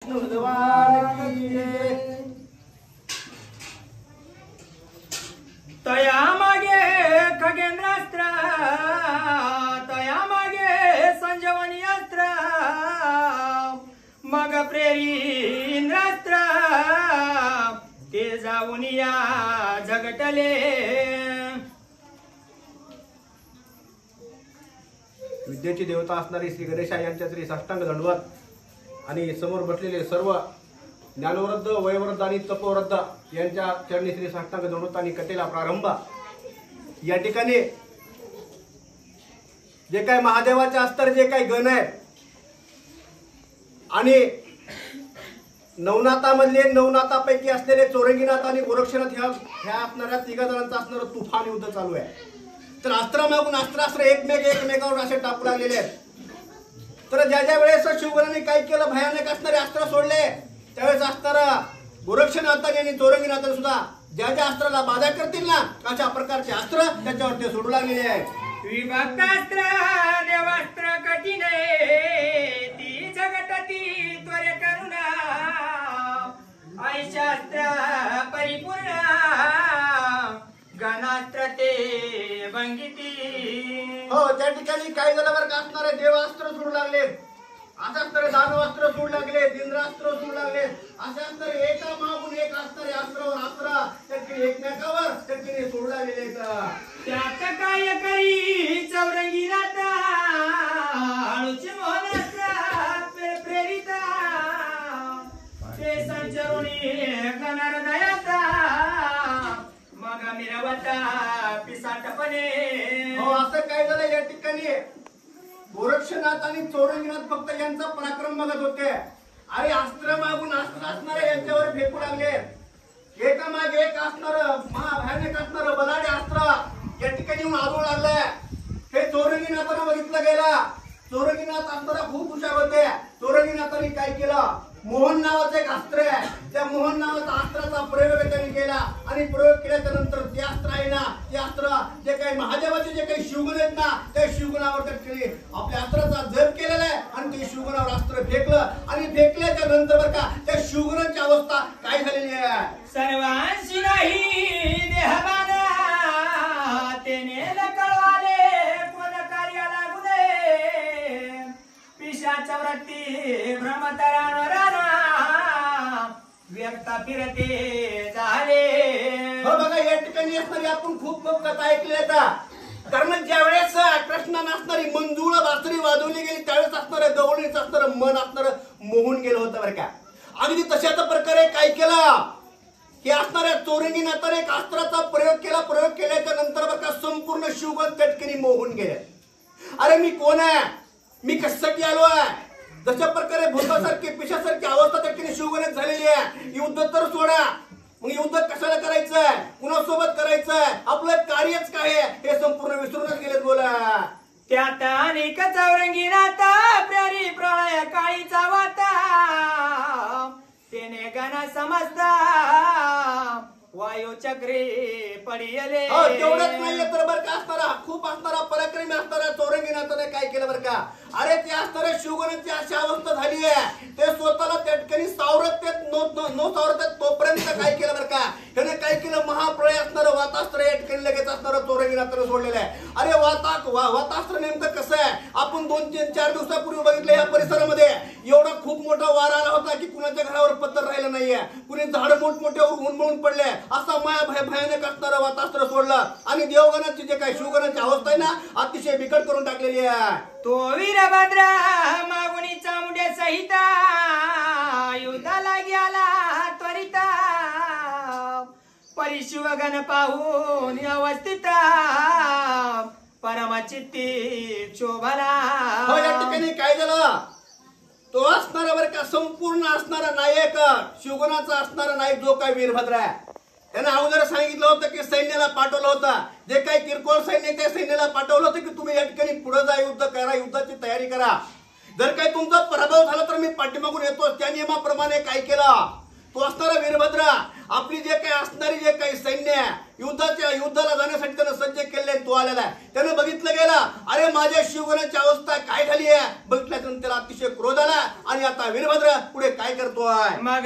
विष्णू भगवान की जय। तया मागे खगेंद्रास्त्र, तया मागे संजीवनी अस्त्र, मग प्रेरी इंद्रास्त्र, ते जाऊन या झगटले। विद्येची देवता असणारी श्री गणेशा यांच्या श्री साष्टांग दंडवत आणि समोर बसलेले सर्व ज्ञानवृद्ध, वयवृद्ध आणि तपवृद्ध यांच्या चरणी श्री साष्टांग दंडवत आणि कथेला प्रारंभ। या ठिकाणी जे काही महादेवाचे अस्तर, जे काही गण आहेत आणि नवनाथामधले, नवनाथापैकी असलेले चौरंगीनाथ आणि गोरक्षनाथ ह्या असणाऱ्या तिघा जणांचं असणारं तुफान युद्ध चालू आहे। तर अस्त्र मागून अस्त्र एकमेकावर असे टाकू लागलेले आहेत। तर ज्या ज्या वेळेस शिवगणाने काय केलं, भयानक असणारे अस्त्र सोडले, त्यावेळेस असणारा गोरक्षनाथाने आणि चौरंगीनाथाने सुद्धा ज्या ज्या अस्त्राला बाधा करतील ना, अशा प्रकारचे अस्त्र त्याच्यावर ते सोडू लागलेले आहेत। विभक्तास्त्र देवास्त्र कठीण ती जगतती त्वरे करुणा, ऐशास्त्र परिपूर्ण गणास्त्र ते भंगिती। हो, त्या ठिकाणी काही जणांवर का असणारे देवास्त्र सोडू लागले, अशा असणारे दानवास्त्र सोडू लागले, इंद्रास्त्र सोडू लागले, अशा असणारे एका मागून एक असणारे अस्त्रावर अस्त्र त्याची एकमेकावर त्याची सोडू लागलेले आहेत। त्यात काय करी चौरंगीनाथ, अणुचे मोहनास्त्र प्रेरिता, ते संचरुणी गणहृदयाचा, मग मिरवता पिसाटपणे। हो, असं काय झालं या ठिकाणी गोरक्षनाथ आणि चौरंगीनाथ फक्त यांचा पराक्रम बघत होते। अरे अस्त्र मागून अस्त्र असणारे यांच्यावर फेकू लागले, एकामागे एक असणार महाभयानक असणार बलाढ्य अस्त्र या ठिकाणी येऊन आदळू लागलंय। हे चौरंगीनाथानं बघितलं गेलं। चौरंगीनाथ असताना खूप हुशार होते। चौरंगीनाथाने काय केलं, मोहन नावाचं एक अस्त्र आहे, त्या मोहन नावाचा अस्त्राचा प्रयोग त्यांनी केला आणि प्रयोग केल्याच्या नंतर ते अस्त्र आहे ना, ते अस्त्र जे काही महादेवाचे जे काही शिवगण आहेत ना, त्या शिवगणावर त्यांनी आपल्या अस्त्राचा जप केलेला आहे आणि ते शिवगणावर अस्त्र फेकलं आणि फेकल्याच्या नंतर बरं का त्या शिवगणाची अवस्था काय झालेली आहे, सर्वांशी नाही देहबाना, तेने कळवाले कोण कार्य लागू नये, पिशाच वृत्ती भ्रमतरानरा व्यक्ता फिरते झाले। हो बघा, या ठिकाणी असणारी आपण खूप कथा ऐकल्या, कारण ज्या वेळेस कृष्णाने असणारी मंजुळ बासरी वाजवली गेली त्यावेळेस असणारं गवळीच असणारं मन असणारं मोहून गेलं होतं बरं का। अगदी तशाच प्रकारे काय केलं की असणाऱ्या चौरंगीनाथाने एक अस्त्राचा प्रयोग केला, प्रयोग केल्याच्या नंतर बरं का संपूर्ण शिवगण तटकनी मोहून गेले। अरे मी कोण आहे, मी कशासाठी आलो आहे, जशा प्रकारे भूतासारखी पिशासारखी अवस्था त्या शिवगणात झालेली आहे। युद्ध तर सोडा, मग युद्ध कशाला करायचंय, कुणासोबत करायचंय, आपलं कार्यच काय आहे हे संपूर्ण विसरूनच गेलेत। बोला त्यात अनेक चौरंगीनाथ प्यारी प्रळय काळीचा वाता, तेने गण समजता वायू चक्री पडियले। तेवढंच नाहीये तर बरं का असणारा खूप असणारा पराक्रमी असणारा चौरंगीनाथाने काय केलं बरं का, अरे ते असणाऱ्या शिवगणाची अशी अवस्था झाली आहे, ते स्वतःला त्या ठिकाणी सावरत नो सावरत तोपर्यंत काय केलं बरं का, त्याने काय केलं, महाप्रळय असणारं वातास्त्र या ठिकाणी लगेच असणारं चौरंगीनाथाने सोडलेलं आहे। अरे वातास्त्र नेमकं कसं आहे, आपण 2-4 दिवसापूर्वी बघितलं या परिसरामध्ये एवढा खूप मोठा वारा आला होता की कुणाच्या घरावर पत्तर राहिलं नाहीये, कुणी झाड मोठमोठ्यावर उन्मळून पडले, असा भयानक असणारं वातास्त्र सोडलं आणि देवगणाची जे काही शिवगणाची अवस्था आहे ना अतिशय बिकट करून टाकलेली आहे। तो वीरभद्र मागुनी चामुंड्या सहिता युद्धाला गेला त्वरिता, परिशिवगण पाहून अवस्थित परमचित्ती शोभला। हो, या ठिकाणी काय झालं, तो असणारा बरं का संपूर्ण असणारा नायक शिवगणाचा असणारा नायक जो काय वीरभद्र आहे, त्याने अगोदर सांगितलं होतं की सैन्याला पाठवलं होतं, जे काही किरकोळ सैन्य त्या सैन्याला पाठवलं होतं की तुम्ही या ठिकाणी पुढे जा, युद्ध करा, युद्धाची तयारी करा, जर काही तुमचा पराभव झाला तर मी पाठीमागून येतो। त्या नियमाप्रमाणे काय केलं, तो असणारा वीरभद्र आपली जे काही असणारी जे काही सैन्य आहे युद्धाला जाण्यासाठी त्यानं सज्ज केले तो आलेला आहे. त्यानं बघितलं गेलं अरे माझ्या शिवगणाची अवस्था काय झाली आहे. बघितल्यानंतर त्याला अतिशय क्रोध आला आणि आता वीरभद्र पुढे काय करतोय. मग